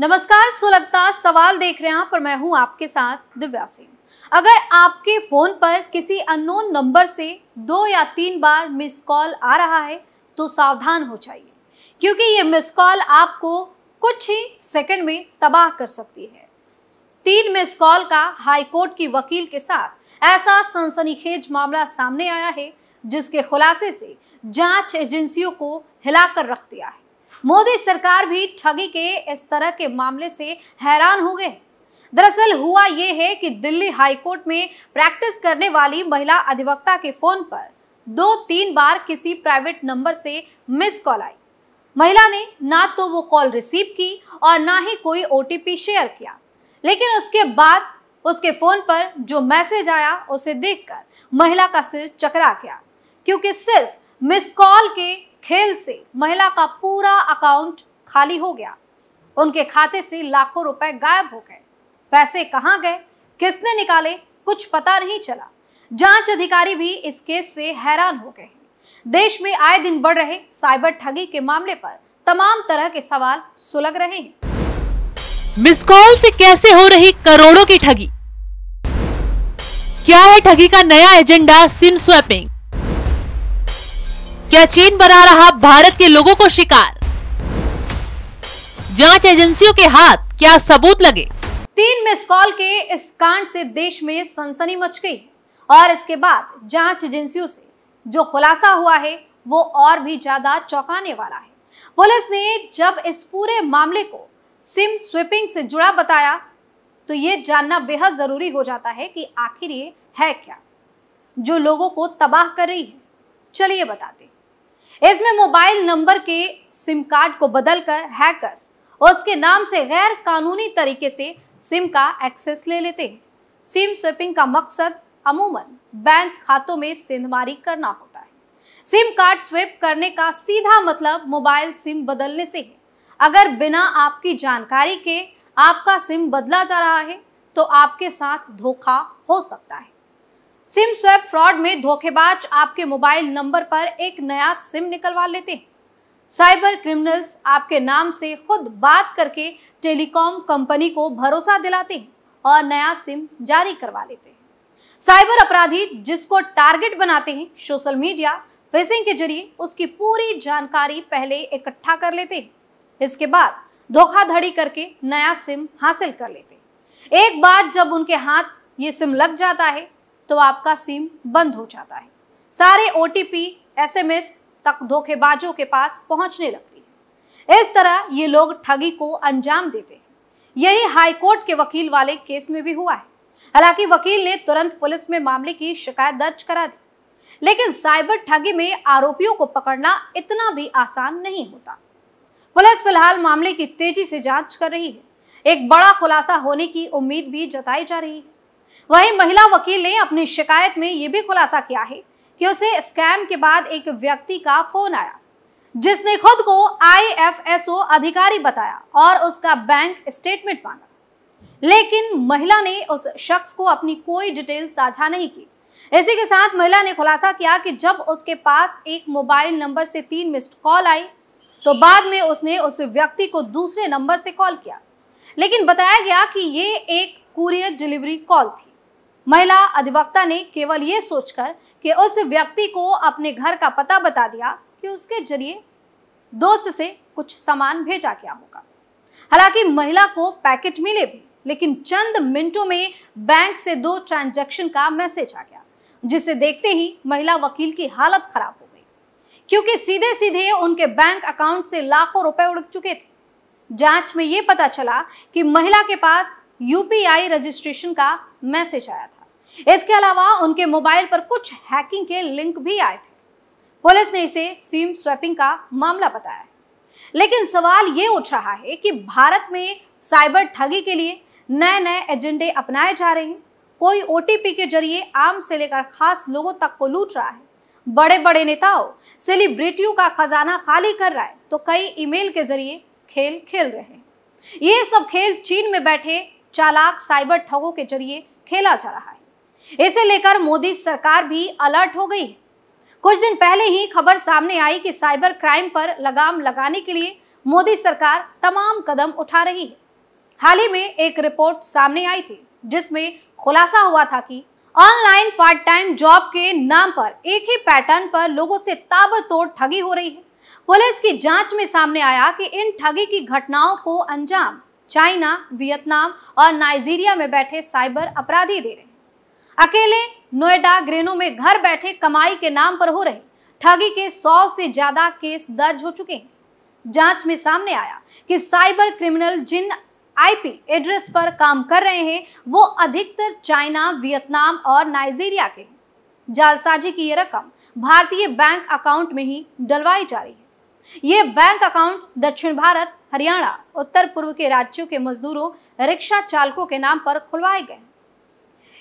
नमस्कार, सुलगता सवाल देख रहे हैं पर मैं हूं आपके साथ दिव्या सिंह। अगर आपके फोन पर किसी अननोन नंबर से 2 या 3 बार मिस कॉल आ रहा है तो सावधान हो जाइए, क्योंकि ये मिस कॉल आपको कुछ ही सेकंड में तबाह कर सकती है। 3 मिस कॉल का हाईकोर्ट की वकील के साथ ऐसा सनसनीखेज मामला सामने आया है जिसके खुलासे से जांच एजेंसियों को हिलाकर रख दिया है। मोदी सरकार भी ठगी के इस तरह के मामले से हैरान हो गए। दरअसल हुआ ये है कि दिल्ली हाईकोर्ट में प्रैक्टिस करने वाली महिला अधिवक्ता के फोन पर 2-3 बार किसी प्राइवेट नंबर से मिस कॉल आई। महिला ने ना तो वो कॉल रिसीव की और ना ही कोई ओटीपी शेयर किया, लेकिन उसके बाद उसके फोन पर जो मैसेज आया उसे देखकर महिला का सिर चकरा गया, क्योंकि सिर्फ मिस कॉल के खेल से महिला का पूरा अकाउंट खाली हो गया। उनके खाते से लाखों रुपए गायब हो गए। पैसे कहां गए, किसने निकाले, कुछ पता नहीं चला। जांच अधिकारी भी इस केस से हैरान हो गए हैं। देश में आए दिन बढ़ रहे साइबर ठगी के मामले पर तमाम तरह के सवाल सुलग रहे हैं। मिस कॉल से कैसे हो रही करोड़ों की ठगी? क्या है ठगी का नया एजेंडा सिम स्वैपिंग? क्या चीन बना रहा भारत के लोगों को शिकार? जांच एजेंसियों के हाथ क्या सबूत लगे? 3 मिस कॉल के इस कांड से देश में सनसनी मच गई और इसके बाद जांच एजेंसियों से जो खुलासा हुआ है वो और भी ज्यादा चौंकाने वाला है। पुलिस ने जब इस पूरे मामले को सिम स्विपिंग से जुड़ा बताया तो ये जानना बेहद जरूरी हो जाता है कि आखिर ये है क्या जो लोगों को तबाह कर रही है। चलिए बताते। इसमें मोबाइल नंबर के सिम कार्ड को बदलकर हैकर्स उसके नाम से गैर कानूनी तरीके से सिम का एक्सेस ले लेते हैं। सिम स्विपिंग का मकसद अमूमन बैंक खातों में सेंधमारी करना होता है। सिम कार्ड स्विप करने का सीधा मतलब मोबाइल सिम बदलने से है। अगर बिना आपकी जानकारी के आपका सिम बदला जा रहा है तो आपके साथ धोखा हो सकता है। सिम स्वैप फ्रॉड में धोखेबाज आपके मोबाइल नंबर पर एक नया सिम निकलवा लेते हैं। साइबर क्रिमिनल्स आपके नाम से खुद बात करके टेलीकॉम कंपनी को भरोसा दिलाते हैं और नया सिम जारी करवा लेते हैं। साइबर अपराधी जिसको टारगेट बनाते हैं, सोशल मीडिया फिशिंग के जरिए उसकी पूरी जानकारी पहले इकट्ठा कर लेते हैं। इसके बाद धोखाधड़ी करके नया सिम हासिल कर लेते हैं। एक बार जब उनके हाथ ये सिम लग जाता है तो आपका सिम बंद हो जाता है। सारे ओटीपी, एसएमएस तक धोखेबाजों के पास पहुंचने लगती है। इस तरह ये लोग ठगी को अंजाम देते हैं। यही हाईकोर्ट के वकील वाले केस में भी हुआ है। हालांकि वकील ने तुरंत पुलिस में मामले की शिकायत दर्ज करा दी, लेकिन साइबर ठगी में आरोपियों को पकड़ना इतना भी आसान नहीं होता। पुलिस फिलहाल मामले की तेजी से जांच कर रही है। एक बड़ा खुलासा होने की उम्मीद भी जताई जा रही है। वहीं महिला वकील ने अपनी शिकायत में यह भी खुलासा किया है कि उसे स्कैम के बाद एक व्यक्ति का फोन आया जिसने खुद को IFSO अधिकारी बताया और उसका बैंक स्टेटमेंट मांगा, लेकिन महिला ने उस शख्स को अपनी कोई डिटेल साझा नहीं की। इसी के साथ महिला ने खुलासा किया कि जब उसके पास एक मोबाइल नंबर से 3 मिस्ड कॉल आई तो बाद में उसने उस व्यक्ति को दूसरे नंबर से कॉल किया, लेकिन बताया गया कि ये एक कुरियर डिलीवरी कॉल थी। महिला अधिवक्ता ने केवल ये सोचकर कि उस व्यक्ति को अपने घर का पता बता दिया कि उसके जरिए दोस्त से कुछ सामान भेजा गया होगा। हालांकि महिला को पैकेट मिले भी, लेकिन चंद मिनटों में बैंक से 2 ट्रांजैक्शन का मैसेज आ गया, जिसे देखते ही महिला वकील की हालत खराब हो गई, क्योंकि सीधे सीधे उनके बैंक अकाउंट से लाखों रुपए उड़ चुके थे। जांच में ये पता चला कि महिला के पास UPI रजिस्ट्रेशन का मैसेज आया था। इसके अलावा उनके मोबाइल पर कुछ हैकिंग के लिंक भी आए थे। पुलिस ने इसे सिम स्वैपिंग का मामला बताया है। लेकिन सवाल ये उठ रहा है कि भारत में साइबर ठगी के लिए नए नए एजेंडे अपनाए जा रहे हैं। कोई OTP के जरिए आम से लेकर खास लोगों तक को लूट रहा है। बड़े बड़े नेताओं, सेलिब्रिटियों का खजाना खाली कर रहा है, तो कई ईमेल के जरिए खेल खेल रहे हैं। ये सब खेल चीन में बैठे चालाक साइबर ठगों के जरिए खेला जा रहा है। इसे लेकर मोदी सरकार भी अलर्ट हो गई है। कुछ दिन पहले ही खबर सामने आई कि साइबर क्राइम पर लगाम लगाने के लिए मोदी सरकार तमाम कदम उठा रही है। हाल ही में एक रिपोर्ट सामने आई थी जिसमें खुलासा हुआ था कि ऑनलाइन पार्ट टाइम जॉब के नाम पर एक ही पैटर्न पर लोगों से ताबड़तोड़ ठगी हो रही है। पुलिस की जांच में सामने आया कि इन ठगी की घटनाओं को अंजाम चाइना, वियतनाम और नाइजीरिया में बैठे साइबर अपराधी दे रहे हैं। अकेले नोएडा ग्रेनो में घर बैठे कमाई के नाम पर हो रहे ठगी के 100 से ज्यादा केस दर्ज हो चुके हैं। जांच में सामने आया कि साइबर क्रिमिनल जिन आईपी एड्रेस पर काम कर रहे हैं वो अधिकतर चाइना, वियतनाम और नाइजीरिया के हैं। जालसाजी की ये रकम भारतीय बैंक अकाउंट में ही डलवाई जा रही है। ये बैंक अकाउंट दक्षिण भारत, हरियाणा, उत्तर पूर्व के राज्यों के मजदूरों, रिक्शा चालकों के नाम पर खुलवाए गए।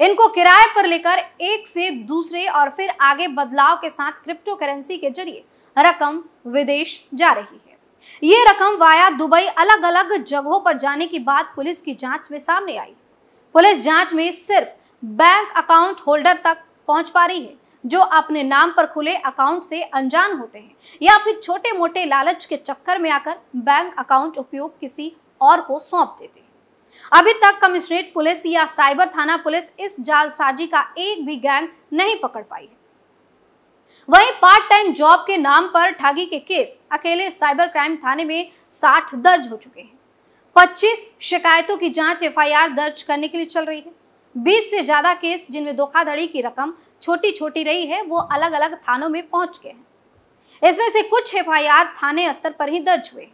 इनको किराए पर लेकर एक से दूसरे और फिर आगे बदलाव के साथ क्रिप्टो करेंसी के जरिए रकम विदेश जा रही है। ये रकम वाया दुबई अलग अलग जगहों पर जाने की बात पुलिस की जांच में सामने आई। पुलिस जांच में सिर्फ बैंक अकाउंट होल्डर तक पहुंच पा रही है जो अपने नाम पर खुले अकाउंट से अनजान होते हैं या फिर छोटे मोटे लालच के चक्कर में आकर बैंक अकाउंट उपयोग किसी और को सौंप देते हैं। अभी तक कमिश्नरेट पुलिस या साइबर थाना पुलिस इस जालसाजी का एक भी गैंग नहीं पकड़ पाई है। वहीं पार्ट टाइम जॉब के नाम पर ठगी के केस अकेले साइबर क्राइम थाने में 60 दर्ज हो चुके हैं। 25 शिकायतों की जांच एफआईआर दर्ज करने के लिए चल रही है। 20 से ज्यादा केस जिनमें धोखाधड़ी की रकम छोटी छोटी रही है वो अलग अलग थानों में पहुंच गए हैं। इसमें से कुछ एफआईआर थाने स्तर पर ही दर्ज हुए हैं।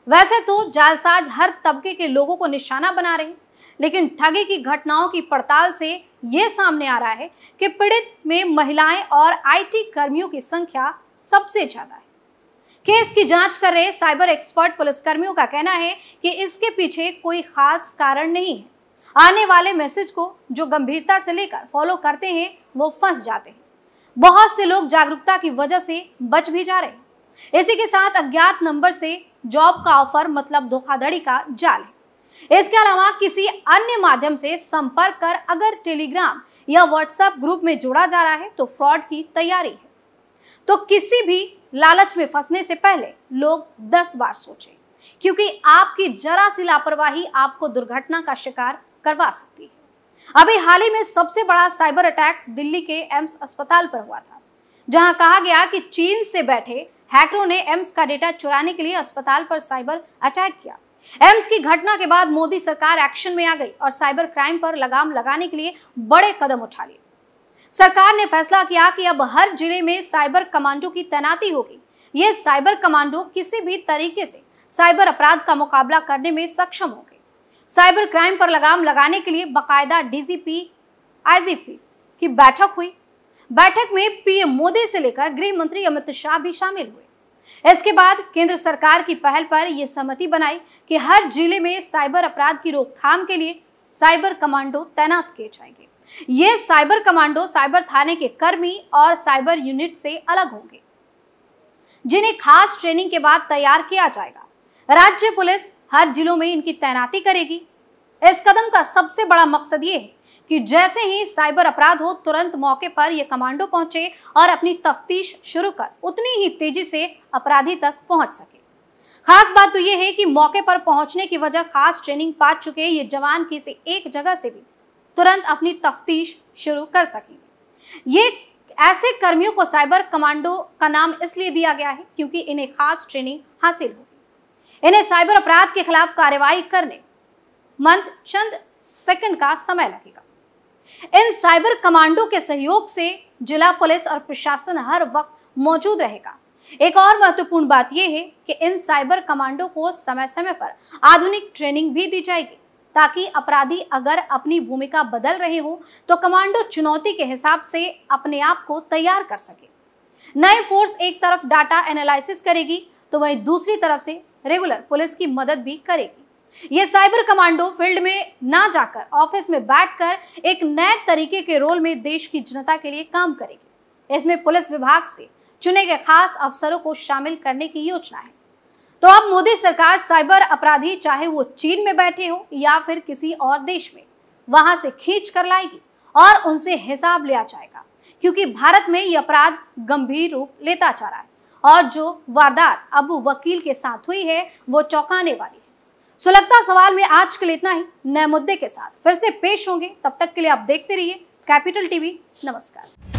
वैसे तो जालसाज हर तबके के लोगों को निशाना बना रहे हैं, लेकिन ठगी की घटनाओं की पड़ताल से ये सामने आ रहा है कि पीड़ित में महिलाएं और आईटी कर्मियों की संख्या सबसे ज्यादा है। केस की जांच कर रहे साइबर एक्सपर्ट पुलिसकर्मियों का कहना है कि इसके पीछे कोई खास कारण नहीं है। आने वाले मैसेज को जो गंभीरता से लेकर फॉलो करते हैं वो फंस जाते हैं। बहुत से लोग जागरूकता की वजह से बच भी जा रहे हैं। इसी के साथ अज्ञात नंबर से जॉब का ऑफर मतलब धोखाधड़ी का जाल है। इसके अलावा किसी अन्य माध्यम से संपर्क कर अगर टेलीग्राम या व्हाट्सएप ग्रुप में जोड़ा जा रहा है तो फ्रॉड की तैयारी है। तो किसी भी लालच में फंसने से पहले लोग 10 बार सोचें, क्योंकि आपकी जरा सी लापरवाही आपको दुर्घटना का शिकार करवा सकती है। अभी हाल ही में सबसे बड़ा साइबर अटैक दिल्ली के एम्स अस्पताल पर हुआ था, जहां कहा गया कि चीन से बैठे हैकरों ने एम्स का डेटा चुराने के लिए अस्पताल पर साइबर अटैक किया। एम्स की घटना के बाद मोदी सरकार एक्शन में आ गई और साइबर क्राइम पर लगाम लगाने के लिए बड़े कदम उठा लिए। सरकार ने फैसला किया कि अब हर जिले में साइबर कमांडो की तैनाती होगी। ये साइबर कमांडो किसी भी तरीके से साइबर अपराध का मुकाबला करने में सक्षम होंगे। साइबर क्राइम पर लगाम लगाने के लिए बाकायदा डीजीपी, आईजीपी की बैठक हुई। बैठक में पीएम मोदी से लेकर गृह मंत्री अमित शाह भी शामिल हुए। इसके बाद केंद्र सरकार की पहल पर यह समिति बनाई कि हर जिले में साइबर अपराध की रोकथाम के लिए साइबर कमांडो तैनात किए जाएंगे। ये साइबर कमांडो साइबर थाने के कर्मी और साइबर यूनिट से अलग होंगे, जिन्हें खास ट्रेनिंग के बाद तैयार किया जाएगा। राज्य पुलिस हर जिलों में इनकी तैनाती करेगी। इस कदम का सबसे बड़ा मकसद ये है कि जैसे ही साइबर अपराध हो तुरंत मौके पर ये कमांडो पहुंचे और अपनी तफ्तीश शुरू कर उतनी ही तेजी से अपराधी तक पहुंच सके। खास बात तो ये है कि मौके पर पहुंचने की वजह खास ट्रेनिंग पा चुके ये जवान किसी एक जगह से भी तुरंत अपनी तफ्तीश शुरू कर सकेंगे। ये ऐसे कर्मियों को साइबर कमांडो का नाम इसलिए दिया गया है क्योंकि इन्हें खास ट्रेनिंग हासिल होगी। इन्हें साइबर अपराध के खिलाफ कार्रवाई करने मंद चंद सेकंड का समय लगेगा। इन साइबर कमांडो के सहयोग से जिला पुलिस और प्रशासन हर वक्त मौजूद रहेगा। एक और महत्वपूर्ण बात यह है कि इन साइबर कमांडो को समय समय पर आधुनिक ट्रेनिंग भी दी जाएगी, ताकि अपराधी अगर अपनी भूमिका बदल रहे हो तो कमांडो चुनौती के हिसाब से अपने आप को तैयार कर सके। नई फोर्स एक तरफ डाटा एनालिसिस करेगी तो वहीं दूसरी तरफ से रेगुलर पुलिस की मदद भी करेगी। ये साइबर कमांडो फील्ड में ना जाकर ऑफिस में बैठकर एक नए तरीके के रोल में देश की जनता के लिए काम करेगी। इसमें पुलिस विभाग से चुने गए खास अफसरों को शामिल करने की योजना है। तो अब मोदी सरकार साइबर अपराधी चाहे वो चीन में बैठे हो या फिर किसी और देश में, वहां से खींच कर लाएगी और उनसे हिसाब लिया जाएगा, क्योंकि भारत में यह अपराध गंभीर रूप लेता जा रहा है और जो वारदात अबू वकील के साथ हुई है वो चौंकाने वाली है। सुलगता सवाल में आज के लिए इतना ही। नए मुद्दे के साथ फिर से पेश होंगे, तब तक के लिए आप देखते रहिए कैपिटल टीवी। नमस्कार।